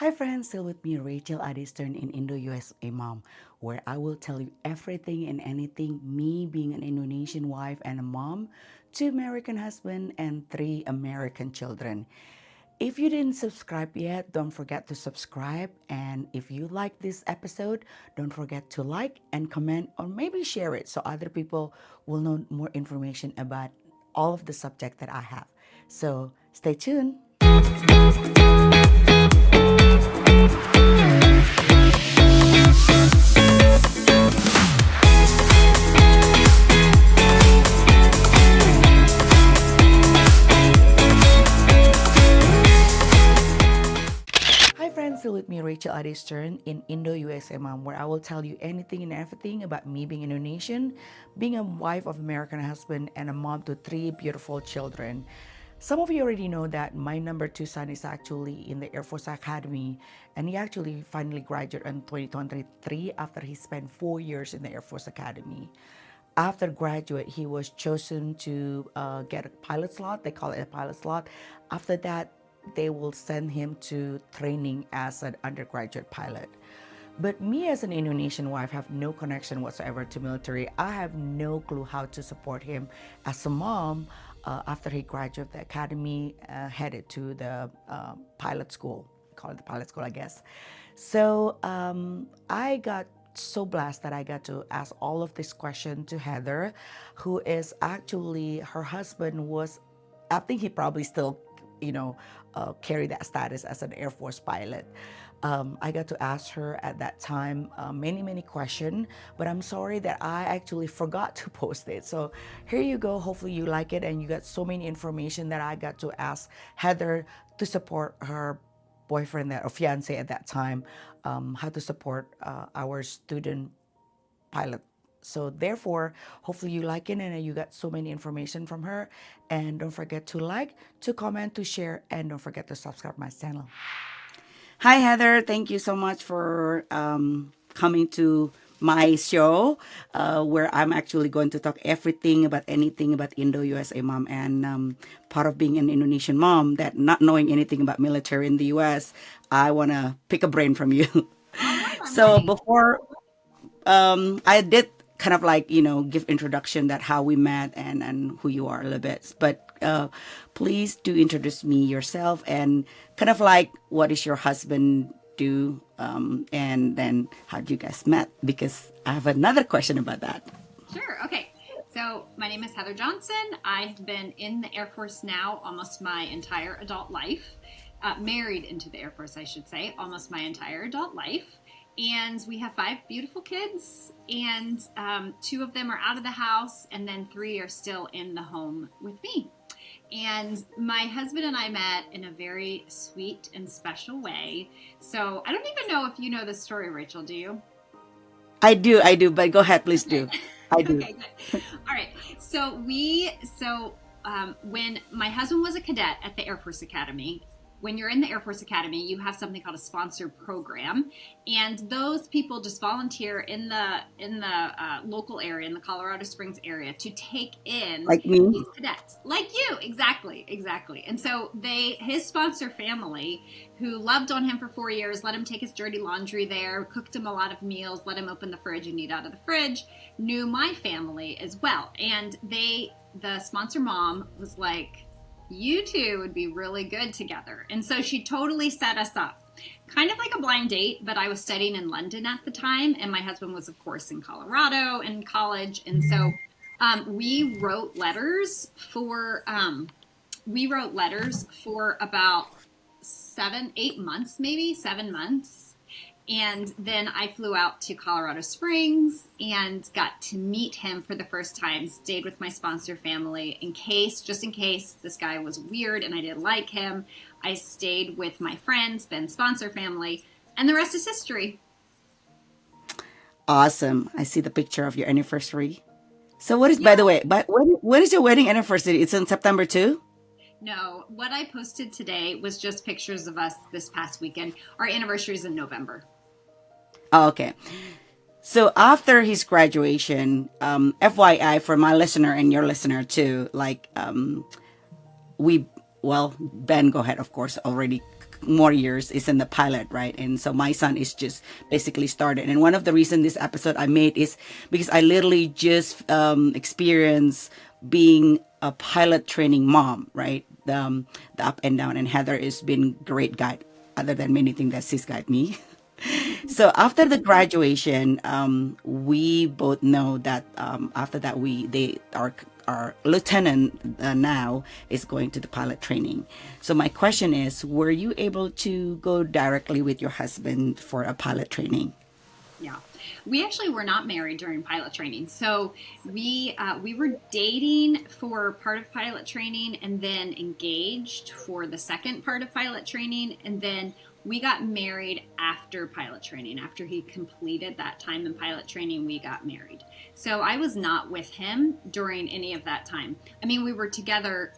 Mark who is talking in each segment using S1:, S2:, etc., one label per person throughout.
S1: Hi friends, still with me Rachel Adistern in Indo USA Mom, where I will tell you everything and anything me being an Indonesian wife and a mom, two American husband and three American children. If you didn't subscribe yet, don't forget to subscribe. And if you like this episode, don't forget to like and comment or maybe share it so other people will know more information about all of the subject that I have. So stay tuned. Hi friends, still with me Rachel Adistern in Indo USA Mom, where I will tell you anything and everything about me being Indonesian, being a wife of American husband, and a mom to three beautiful children. Some of you already know that my number two son is actually in the Air Force Academy, and he actually finally graduated in 2023 after he spent 4 years in the Air Force Academy. After graduate, he was chosen to get a pilot slot. They call it a pilot slot. After that, they will send him to training as an undergraduate pilot. But me as an Indonesian wife have no connection whatsoever to military. I have no clue how to support him as a mom after he graduated the academy, headed to the pilot school. Call it the pilot school, I guess. So I got so blessed that I got to ask all of this question to Heather, who is actually her husband was, I think he probably still, carry that status as an Air Force pilot. I got to ask her at that time many questions, but I'm sorry that I actually forgot to post it. So here you go. Hopefully you like it, and you got so many information that I got to ask Heather to support her boyfriend or fiance at that time, how to support our student pilot. So therefore, hopefully you like it and you got so many information from her. And don't forget to like, to comment, to share, and don't forget to subscribe my channel. Hi, Heather. Thank you so much for coming to my show, where I'm actually going to talk everything about anything about Indo USA Mom, and part of being an Indonesian mom that not knowing anything about military in the US, I want to pick a brain from you.
S2: All right, I'm
S1: So
S2: ready.
S1: before I did kind of like give introduction that how we met and who you are a little bit, but please do introduce me yourself and kind of like what is your husband do, and then how did you guys met, because I have another question about that.
S2: Sure. Okay. So, my name is Heather Johnson. I've been in the Air Force now almost my entire adult life, married into the Air Force, I should say, almost my entire adult life. And we have five beautiful kids, and two of them are out of the house, and then three are still in the home with me. And my husband and I met in a very sweet and special way. So, I don't even know if you know this story, Rachel, do you?
S1: I do, but go ahead, please
S2: Okay.
S1: do. I do.
S2: Okay, good. All right. When my husband was a cadet at the Air Force Academy, when you're in the Air Force Academy, you have something called a sponsor program, and those people just volunteer in the local area, in the Colorado Springs area, to take in
S1: Like me.
S2: these cadets, like you, exactly. And so his sponsor family, who loved on him for 4 years, let him take his dirty laundry there, cooked him a lot of meals, let him open the fridge and eat out of the fridge, knew my family as well, and the sponsor mom was like, you two would be really good together. And so she totally set us up. Kind of like a blind date, but I was studying in London at the time, and my husband was, of course, in Colorado in college. And so we wrote letters for about 7 8 months, maybe 7 months. And then I flew out to Colorado Springs and got to meet him for the first time. Stayed with my sponsor family just in case this guy was weird and I didn't like him. I stayed with my friends, Ben's sponsor family, and the rest is history.
S1: Awesome. I see the picture of your anniversary. So what is, by the
S2: Yeah.
S1: way, but when is your wedding anniversary? It's in September too?
S2: No, what I posted today was just pictures of us this past weekend. Our anniversary is in November.
S1: Oh, okay. So after his graduation, FYI for my listener and your listener too, like we, well, Ben, go ahead, of course, already
S3: more years is in the pilot, right? And so my son is just basically started. And one of the reasons this episode I made is because I literally just experienced being a pilot training mom, right? The up and down. And Heather has been great guide, other than many things that she's guided me. So after the graduation, we both know that after that our lieutenant now is going to the pilot training. So my question is, were you able to go directly with your husband for a pilot training?
S2: Yeah, we actually were not married during pilot training. So we were dating for part of pilot training, and then engaged for the second part of pilot training, and then we got married after pilot training. After he completed that time in pilot training, we got married. So I was not with him during any of that time. I mean, we were together,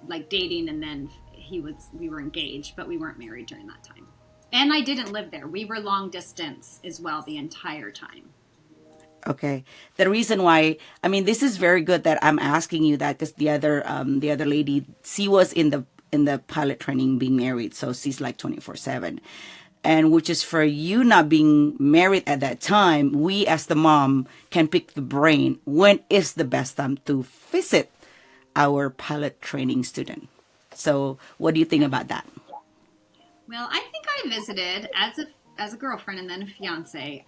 S2: like dating, and then we were engaged, but we weren't married during that time. And I didn't live there. We were long distance as well the entire time.
S3: Okay. The reason why, I mean, this is very good that I'm asking you that, because the other lady, she was in the pilot training being married, so she's like 24/7, and which is for you not being married at that time. We as the mom can pick the brain when is the best time to visit our pilot training student. So, what do you think about that?
S2: Well, I think I visited as a girlfriend and then a fiance.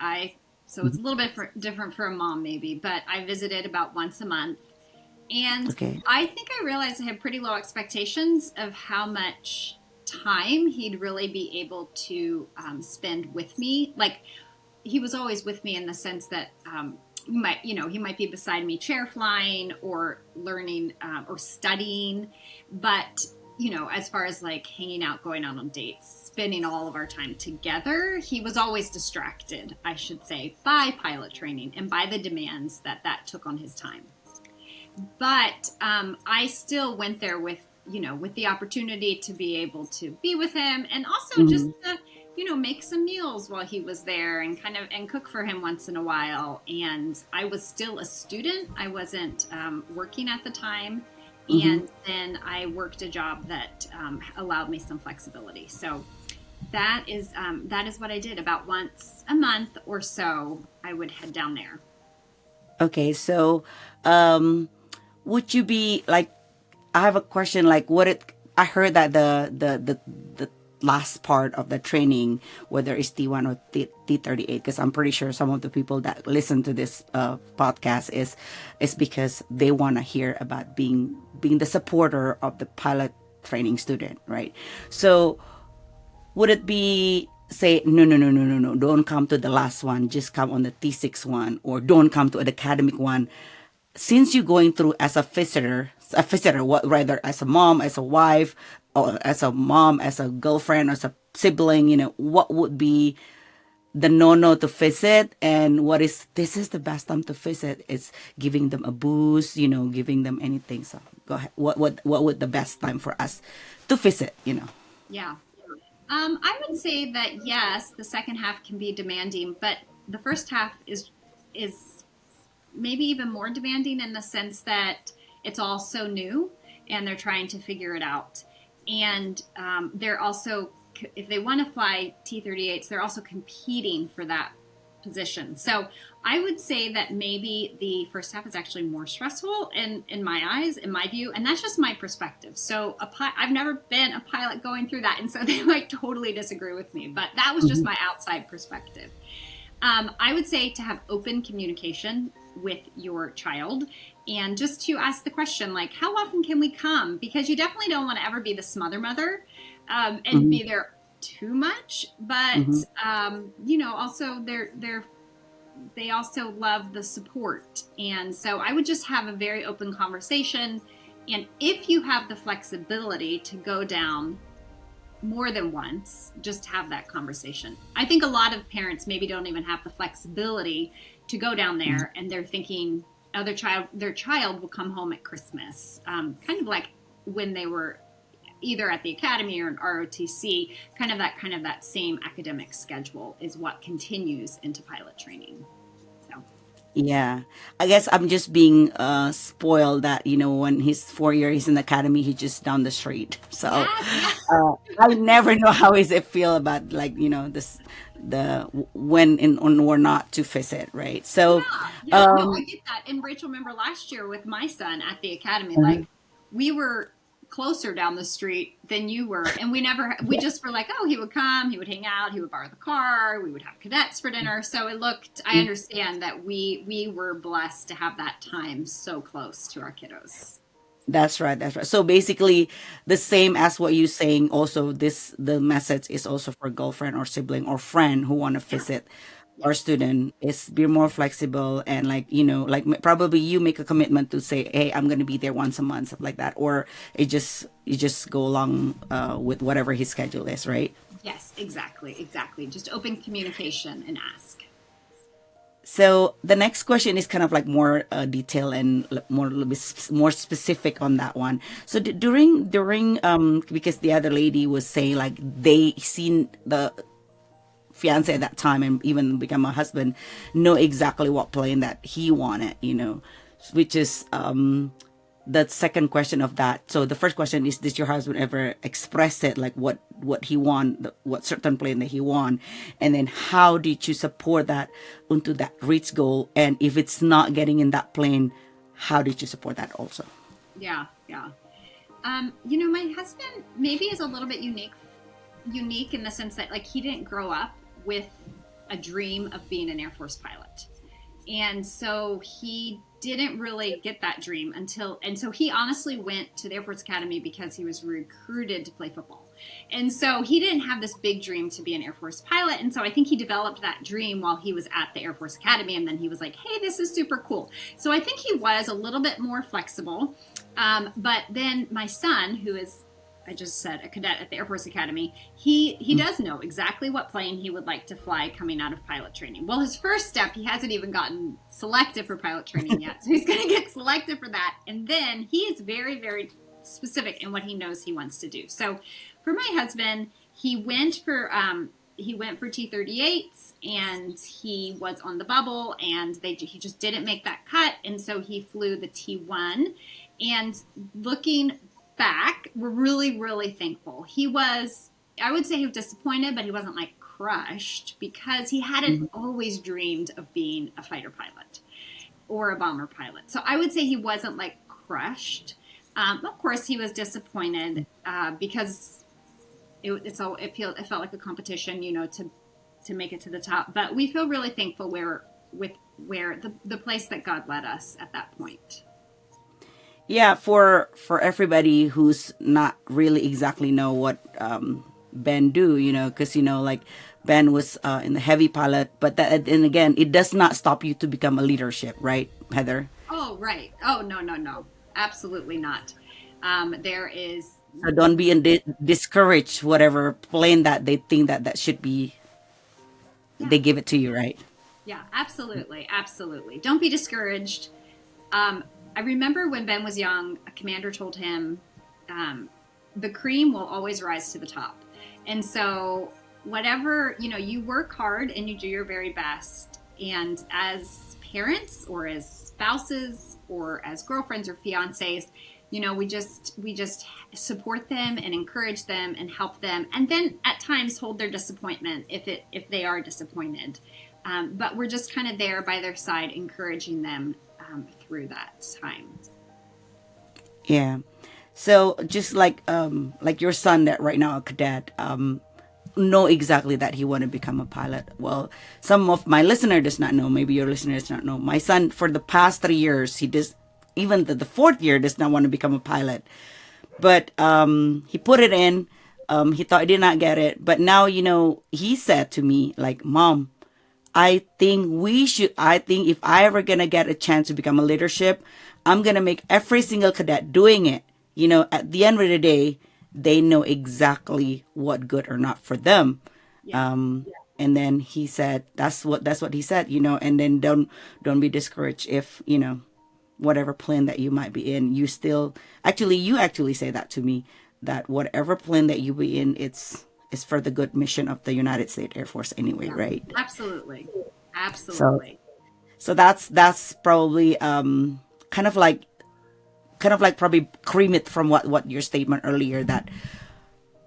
S2: So it's a little bit different for a mom maybe, but I visited about once a month. And
S3: Okay.
S2: I think I realized I had pretty low expectations of how much time he'd really be able to spend with me. Like, he was always with me in the sense that he might be beside me chair flying or learning or studying, but as far as like hanging out, going out on dates, spending all of our time together, he was always distracted, I should say, by pilot training and by the demands that took on his time. But I still went there with the opportunity to be able to be with him, and also just to make some meals while he was there, and cook for him once in a while. And I was still a student. I wasn't working at the time. And then I worked a job that allowed me some flexibility. So that is what I did. About once a month or so, I would head down there.
S3: Okay. So, would you be like, I have a question, like I heard that the last part of the training, whether it's T1 or T38, because I'm pretty sure some of the people that listen to this podcast is because they want to hear about being the supporter of the pilot training student, right? So would it be say, no, no, no, no, no, no, don't come to the last one, just come on the T6 one, or don't come to an academic one? Since you're going through as a visitor, what rather as a mom, as a wife, or as a mom, as a girlfriend, as a sibling, what would be the no to visit, and this is the best time to visit? It's giving them a boost, giving them anything. So go ahead. What would the best time for us to visit?
S2: Yeah. I would say that yes, the second half can be demanding, but the first half is maybe even more demanding in the sense that it's all so new and they're trying to figure it out. And they're also, if they want to fly T-38s, they're also competing for that position. So I would say that maybe the first half is actually more stressful in my eyes, in my view, and that's just my perspective. So I've never been a pilot going through that, and so they might totally disagree with me, but that was just my outside perspective. I would say to have open communication with your child, and just to ask the question, like, how often can we come? Because you definitely don't want to ever be the smother mother and be there too much. But also they also love the support, and so I would just have a very open conversation. And if you have the flexibility to go down more than once, just have that conversation. I think a lot of parents maybe don't even have the flexibility to go down there, and they're thinking their child will come home at Christmas, kind of like when they were either at the academy or an ROTC. Kind of that same academic schedule is what continues into pilot training. So
S3: Yeah, I guess I'm just being spoiled that when he's 4 years he's in the academy, he's just down the street. So
S2: Yes, yeah.
S3: I never know how is it feel about like this the when in on or not to visit, right? So
S2: Yeah, yeah, no, I
S3: um
S2: get that. And Rachel, remember last year with my son at the academy,
S3: mhm.
S2: like we were closer down the street than you were, and we just were like, oh, he would come, he would hang out, he would borrow the car, we would have cadets for dinner. So it looked, I understand that we were blessed to have that time so close to our kiddos.
S3: That's right. That's right. So basically, the same as what you're saying. Also, the message is also for girlfriend or sibling or friend who want to
S2: Yeah,
S3: visit our
S2: yes.
S3: student. Is be more flexible and like like probably you make a commitment to say, hey, I'm gonna be there once a month, stuff like that, or you just go along with whatever his schedule is, right?
S2: Yes, exactly, exactly. Just open communication and ask.
S3: So the next question is kind of like more detailed and more a little bit more specific on that one. So during because the other lady was saying like they seen the fiance at that time and even become a husband know exactly what plane that he wanted, which is the second question of that. So the first question is, did your husband ever express it, like what he want, what certain plan that he want, and then how did you support that into that reach goal? And if it's not getting in that plane, how did you support that also?
S2: Yeah, yeah. My husband maybe is a little bit unique in the sense that like he didn't grow up with a dream of being an Air Force pilot. And so he didn't really get that dream and so he honestly went to the Air Force Academy because he was recruited to play football. And so he didn't have this big dream to be an Air Force pilot. And so I think he developed that dream while he was at the Air Force Academy. And then he was like, hey, this is super cool. So I think he was a little bit more flexible. But then my son, who is, I just said, a cadet at the Air Force Academy, he does know exactly what plane he would like to fly coming out of pilot training. Well, his first step, he hasn't even gotten selected for pilot training yet. So he's going to get selected for that. And then he is very, very specific in what he knows he wants to do. So for my husband, he went for T-38s and he was on the bubble and he just didn't make that cut. And so he flew the T-1. And looking back, we're really, really thankful. I would say he was disappointed, but he wasn't like crushed because he hadn't always dreamed of being a fighter pilot or a bomber pilot. So I would say he wasn't like crushed. Of course, he was disappointed because it felt like a competition, to make it to the top. But we feel really thankful where the place that God led us at that point.
S3: Yeah, for everybody who's not really exactly know what Ben do, because like Ben was in the heavy pilot, but that and again, it does not stop you to become a leadership, right, Heather?
S2: Oh, right. Oh, no, no, no. Absolutely not. There is,
S3: So don't be discouraged whatever plane that they think that should be,
S2: yeah,
S3: they give it to you, right?
S2: yeah, absolutely. Absolutely. Don't be discouraged. I remember when Ben was young, a commander told him, the cream will always rise to the top. And so, whatever, you work hard and you do your very best. And as parents or as spouses or as girlfriends or fiancés, we just support them and encourage them and help them, and then at times hold their disappointment if they are disappointed. But we're just kind of there by their side, encouraging them through that time.
S3: Yeah. So just like your son that right now a cadet know exactly that he want to become a pilot. Well, some of my listener does not know. Maybe your listener does not know. My son for the past 3 years he does even the fourth year does not want to become a pilot. But he put it in. He thought he did not get it, but now he said to me like, "Mom, I think we should. I think if I ever gonna get a chance to become a leadership, I'm gonna make every single cadet doing it. At the end of the day, they know exactly what good or not for them."
S2: Yeah.
S3: Um, and then he said, that's what he said. And then don't be discouraged if whatever plan that you might be in, you actually say that to me, that whatever plan that you be in, it's for the good mission of the United States Air Force anyway,
S2: Yeah.
S3: right?
S2: Absolutely.
S3: So
S2: Absolutely.
S3: So that's probably kind of like probably cream it from what your statement earlier, that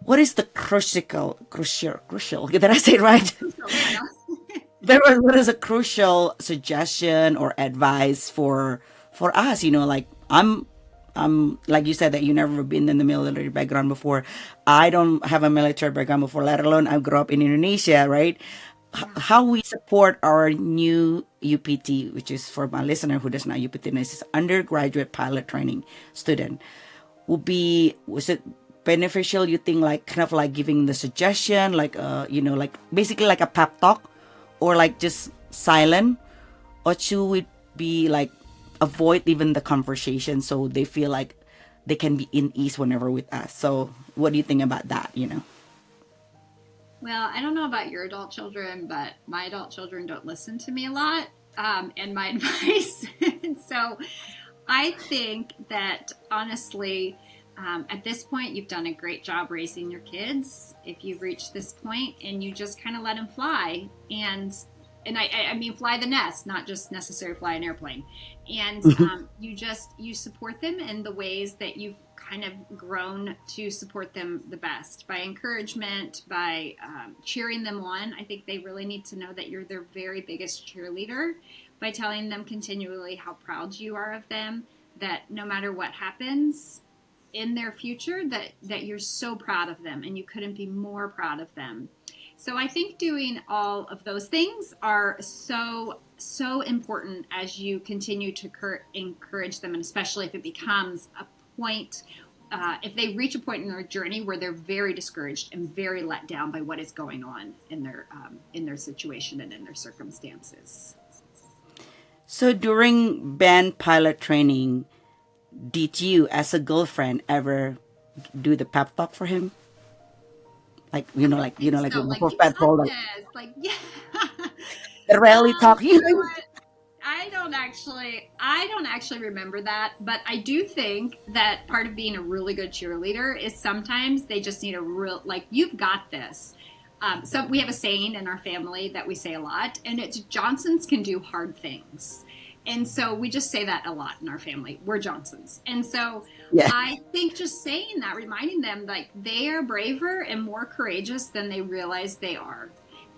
S3: what is the crucial did I say it right?
S2: So, yeah, no.
S3: What is a crucial suggestion or advice for us, like I'm like you said that you never been in the military background before. I don't have a military background before, let alone I grew up in Indonesia, right?
S2: Yeah.
S3: How we support our new UPT, which is for my listener who does not UPT, this is undergraduate pilot training student, was it beneficial, you think, like kind of like giving the suggestion, like like basically like a pep talk, or like just silent, or should we be like avoid even the conversation so they feel like they can be in ease whenever with us? So what do you think about that?
S2: Well, I don't know about your adult children, but my adult children don't listen to me a lot, and my advice. And so I think that honestly, at this point, you've done a great job raising your kids. If you've reached this point and you just kind of let them fly, and I mean fly the nest, not just necessarily fly an airplane, and you support them in the ways that you've kind of grown to support them the best, by encouragement, by cheering them on. I think they really need to know that you're their very biggest cheerleader, by telling them continually how proud you are of them, that no matter what happens in their future, that you're so proud of them and you couldn't be more proud of them. So I think doing all of those things are so important as you continue to encourage them, and especially if it becomes a point, if they reach a point in their journey where they're very discouraged and very let down by what is going on in their situation and in their circumstances.
S3: So during band pilot training, did you as a girlfriend ever do the pep talk for him, like like
S2: So, like,
S3: before
S2: you got
S3: patrol, like
S2: this, like, yeah.
S3: the rally talk?
S2: You know what? I don't actually remember that, but I do think that part of being a really good cheerleader is sometimes they just need a real, like, you've got this. So we have a saying in our family that we say a lot, and it's Johnsons can do hard things. And so we just say that a lot in our family. We're Johnsons. And so
S3: Yeah.
S2: I think just saying that, reminding them like they are braver and more courageous than they realize they are,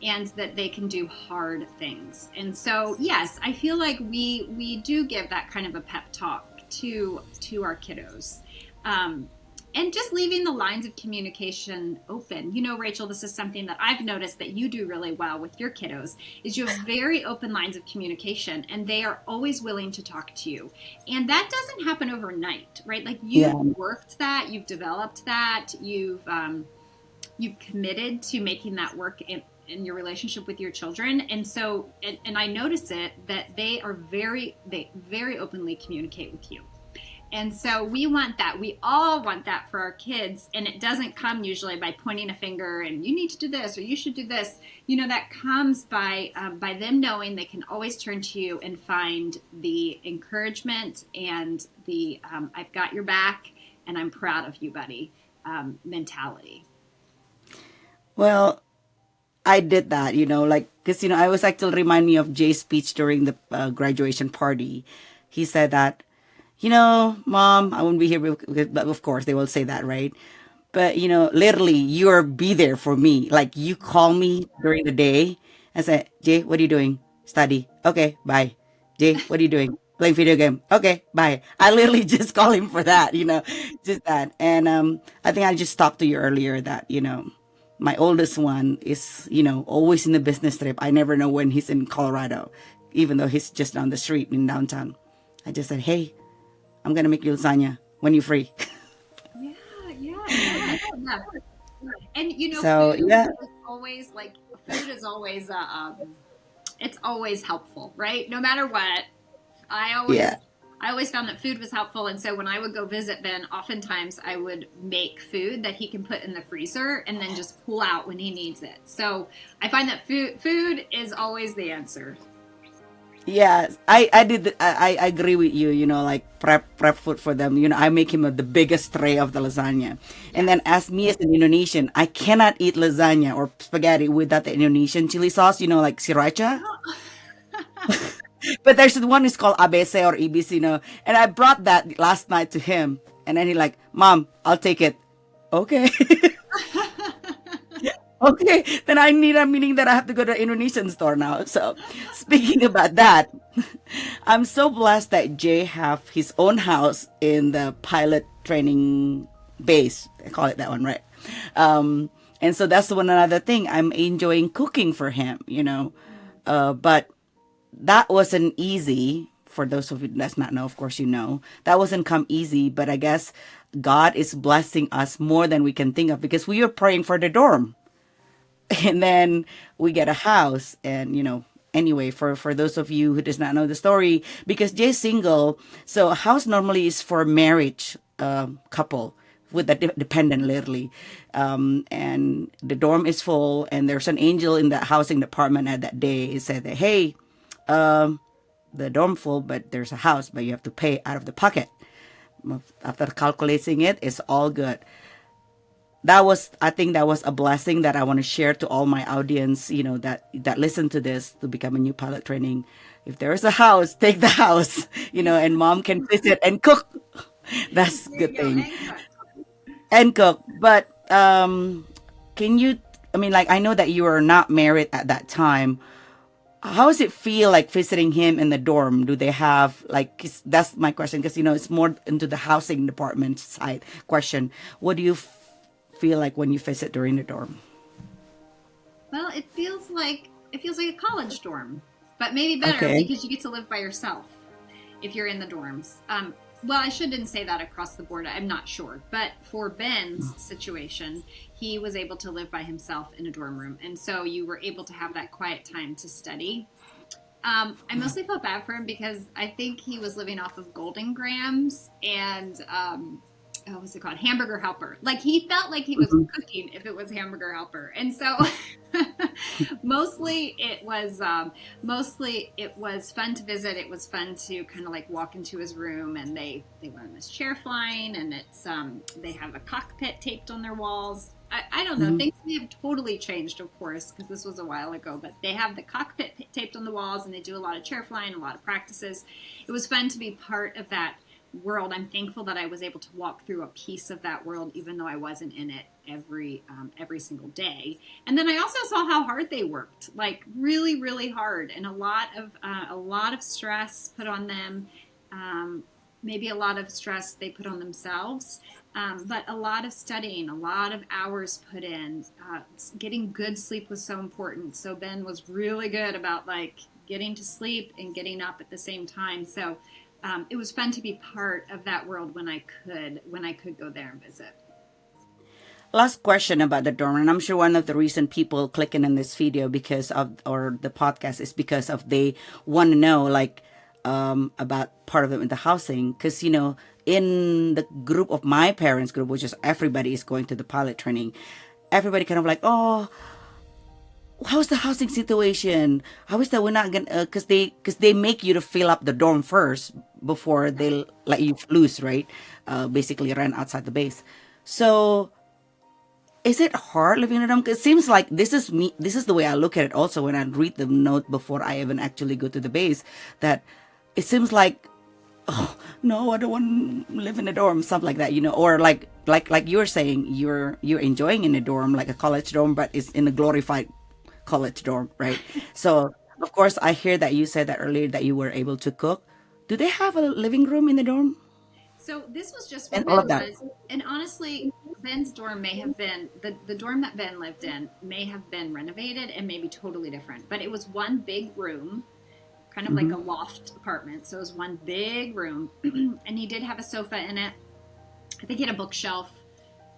S2: and that they can do hard things. And so, yes, I feel like we do give that kind of a pep talk to our kiddos. And just leaving the lines of communication open. Rachel, this is something that I've noticed that you do really well with your kiddos, is you have very open lines of communication, and they are always willing to talk to you. And that doesn't happen overnight, right? Like,
S3: Yeah.
S2: you've worked that, you've developed that, you've committed to making that work in your relationship with your children. And so, and I notice it, that they very openly communicate with you. And so we want that. We all want that for our kids. And it doesn't come usually by pointing a finger and you need to do this or you should do this. That comes by them knowing they can always turn to you and find the encouragement and the I've got your back and I'm proud of you, buddy, mentality.
S3: Well, I did that, like, because, I was actually remind me of Jay's speech during the graduation party. He said that, Mom, I won't be here, but of course they will say that, right? But, literally, you're be there for me. Like, you call me during the day and say, Jay, what are you doing? Study. Okay, bye. Jay, what are you doing? Playing video game. Okay, bye. I literally just call him for that, just that. And I think I just talked to you earlier that, my oldest one is, always in the business trip. I never know when he's in Colorado, even though he's just down the street in downtown. I just said, hey, I'm going to make you lasagna when you're free.
S2: Yeah. And
S3: So,
S2: food
S3: yeah.
S2: is always it's always helpful, right? No matter what, I always
S3: Yeah.
S2: I always found that food was helpful, and so when I would go visit Ben, oftentimes I would make food that he can put in the freezer and then just pull out when he needs it. So I find that food is always the answer.
S3: Yeah, I did. I agree with you. Like prep food for them. I make him the biggest tray of the lasagna, and then as me as an Indonesian, I cannot eat lasagna or spaghetti without the Indonesian chili sauce. Like sriracha. But there's one is called ABC or EBC, and I brought that last night to him, and then he like, Mom, I'll take it. Okay. Okay, then I need a meaning that I have to go to the Indonesian store now. So, speaking about that, I'm so blessed that Jay have his own house in the pilot training base. I call it that one, right? And so that's one another thing. I'm enjoying cooking for him. But that wasn't easy. For those of you that's not know, of course you know that wasn't come easy. But I guess God is blessing us more than we can think of because we are praying for the dorm. And then we get a house. And anyway, for those of you who does not know the story, because Jay's single, so a house normally is for marriage couple with a dependent, literally. And the dorm is full, and there's an angel in the housing department at that day. It said that, hey, um the dorm full, but there's a house, but you have to pay out of the pocket. After calculating it, it's all good. I think that was a blessing that I want to share to all my audience, that listen to this to become a new pilot training. If there is a house, take the house, and mom can visit and cook. That's a
S2: There
S3: good
S2: you go.
S3: thing.
S2: And cook.
S3: And cook. But can you, I mean, like, I know that you were not married at that time. How does it feel like visiting him in the dorm? Do they have like, 'cause that's my question, because it's more into the housing department side question. What do you feel like when you visit during the dorm?
S2: Well, it feels like a college dorm, but maybe better
S3: Okay.
S2: because you get to live by yourself if you're in the dorms. Well, I shouldn't say that across the board. I'm not sure, but for Ben's situation, he was able to live by himself in a dorm room, and so you were able to have that quiet time to study. I mostly felt bad for him because I think he was living off of Golden Grams and what was it called? Hamburger Helper. Like he felt like he was
S3: Mhm.
S2: cooking if it was Hamburger Helper, and so mostly it was fun to visit. It was fun to kind of like walk into his room, and they learn this chair flying, and they have a cockpit taped on their walls. I don't know.
S3: Mhm.
S2: Things may have totally changed, of course, because this was a while ago. But they have the cockpit taped on the walls, and they do a lot of chair flying, a lot of practices. It was fun to be part of that world. I'm thankful that I was able to walk through a piece of that world, even though I wasn't in it every single day. And then I also saw how hard they worked, like really, really hard, and a lot of stress put on them. Maybe a lot of stress they put on themselves, but a lot of studying, a lot of hours put in. Getting good sleep was so important. So Ben was really good about like getting to sleep and getting up at the same time. So it was fun to be part of that world when I could go there and visit.
S3: Last question about the dorm, and I'm sure one of the reason people clicking in this video because of or the podcast is because of they want to know like about part of them in the housing, because in the group of my parents group, which is everybody is going to the pilot training, everybody kind of like, oh, how's the housing situation? How is that we're not gonna because they make you to fill up the dorm first before they let you loose, right? Basically rent outside the base. So is it hard living in a dorm? 'Cause it seems like this is me. This is the way I look at it. Also, when I read the note before I even actually go to the base, that it seems like, oh no, I don't want to live in a dorm, stuff like that, or like you were saying, you're enjoying in a dorm, like a college dorm, but it's in a glorified college dorm, right? So of course, I hear that you said that earlier that you were able to cook. Do they have a living room in the dorm
S2: So this was just where
S3: and all
S2: Ben
S3: of that?
S2: was, and honestly, Ben's dorm may have been the dorm that Ben lived in may have been renovated and maybe totally different, but it was one big room, kind of like a
S3: Mm-hmm.
S2: loft apartment. So it was one big room, and he did have a sofa in it. I think he had a bookshelf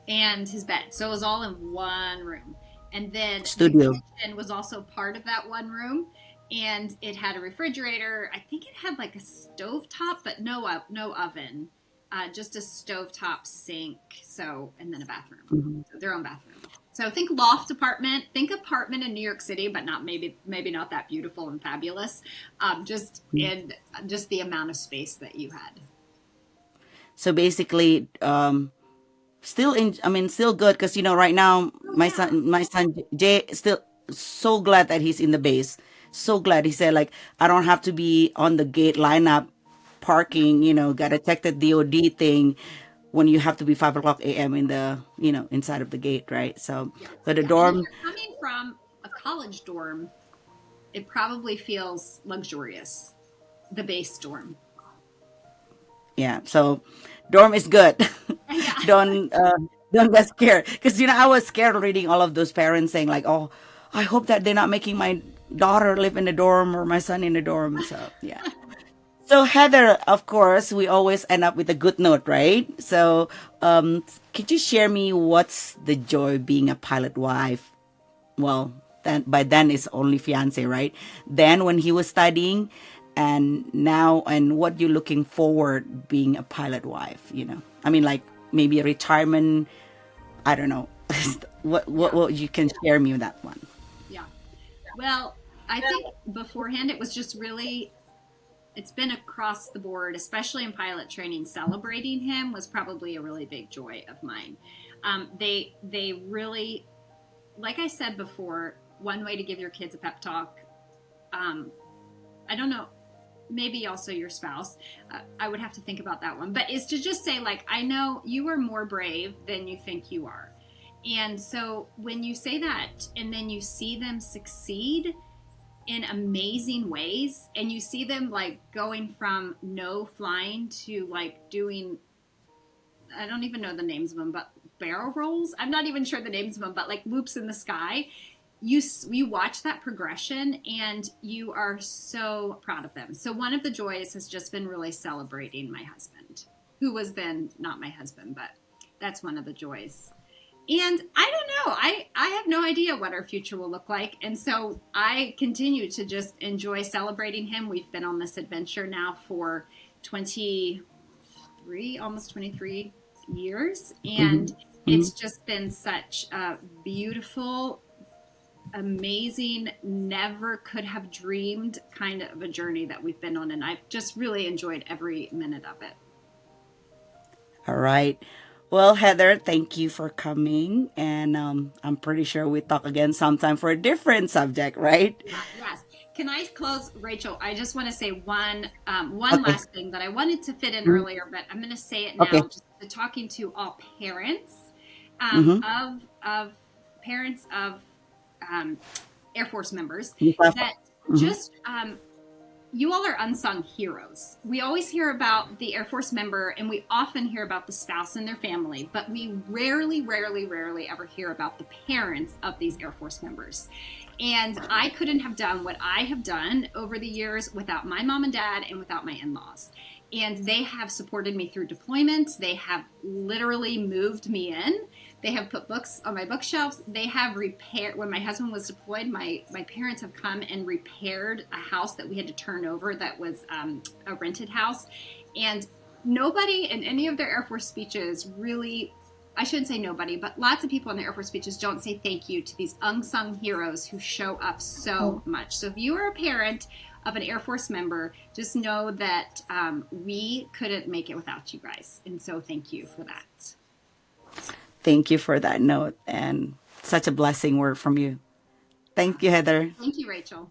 S2: and his bed. So it was all in one room. And then the
S3: Studio.
S2: kitchen was also part of that one room. And it had a refrigerator. I think it had like a stove top, but no oven. Just a stovetop sink. So, and then a bathroom.
S3: Mhm.
S2: So their own bathroom. So think loft apartment, think apartment in New York City, but not maybe not that beautiful and fabulous. Just in just the amount of space that you had.
S3: So basically, still I mean, still good, because right now
S2: Oh
S3: my
S2: yeah.
S3: son Jay is still so glad that he's in the base. so glad. He said, like, I don't have to be on the gate lineup parking, gotta check the DOD thing when you have to be 5 o'clock a.m. in the, inside of the gate, right? So,
S2: Yeah.
S3: so the
S2: Yeah. And if
S3: dorm,
S2: you're coming from a college dorm, it probably feels luxurious, the base dorm.
S3: yeah. So, dorm is good.
S2: Yeah.
S3: Don't get scared, because I was scared reading all of those parents saying like, oh, I hope that they're not making my daughter live in the dorm or my son in the dorm. So yeah. So Heather, of course, we always end up with a good note, right? So, could you share me what's the joy being a pilot wife? Well, then by then it's only fiance, right? Then when he was studying, and now, and what you're looking forward being a pilot wife? I mean, like maybe a retirement. I don't know. What you can share me with that one?
S2: Yeah. Well, I think beforehand it was just really, it's been across the board, especially in pilot training. Celebrating him was probably a really big joy of mine. They really, like I said before, one way to give your kids a pep talk. I don't know, maybe also your spouse. I would have to think about that one, but is to just say, like, I know you are more brave than you think you are. And so when you say that and then you see them succeed in amazing ways, and you see them like going from no flying to like doing, I don't even know the names of them, but barrel rolls, I'm not even sure the names of them, but like loops in the sky, you watch that progression and you are so proud of them. So one of the joys has just been really celebrating my husband, who was then not my husband, but that's one of the joys. And I don't know, I have no idea what our future will look like. And so I continue to just enjoy celebrating him. We've been on this adventure now for almost 23 years. And it's just been such a beautiful, amazing, never could have dreamed kind of a journey that we've been on. And I've just really enjoyed every minute of it.
S3: All right. Well, Heather, thank you for coming. And I'm pretty sure we talk again sometime for a different subject, right?
S2: Yes. Can I close, Rachel? I just want to say one
S3: Okay.
S2: last thing that I wanted to fit in earlier, but I'm going to say it now.
S3: Okay.
S2: Just talking to all parents
S3: Mm-hmm.
S2: of parents of Air Force members,
S3: Mm-hmm.
S2: that just you all are unsung heroes. We always hear about the Air Force member, and we often hear about the spouse and their family, but we rarely ever hear about the parents of these Air Force members. And I couldn't have done what I have done over the years without my mom and dad and without my in-laws. And they have supported me through deployments. They have literally moved me in. They have put books on my bookshelves. They have repaired, when my husband was deployed, my parents have come and repaired a house that we had to turn over that was a rented house. And nobody in any of their Air Force speeches really, I shouldn't say nobody, but lots of people in the Air Force speeches don't say thank you to these unsung heroes who show up so much. So if you are a parent of an Air Force member, just know that we couldn't make it without you guys. And so thank you for that.
S3: Thank you for that note, and such a blessing word from you. Thank you, Heather.
S2: Thank you, Rachel.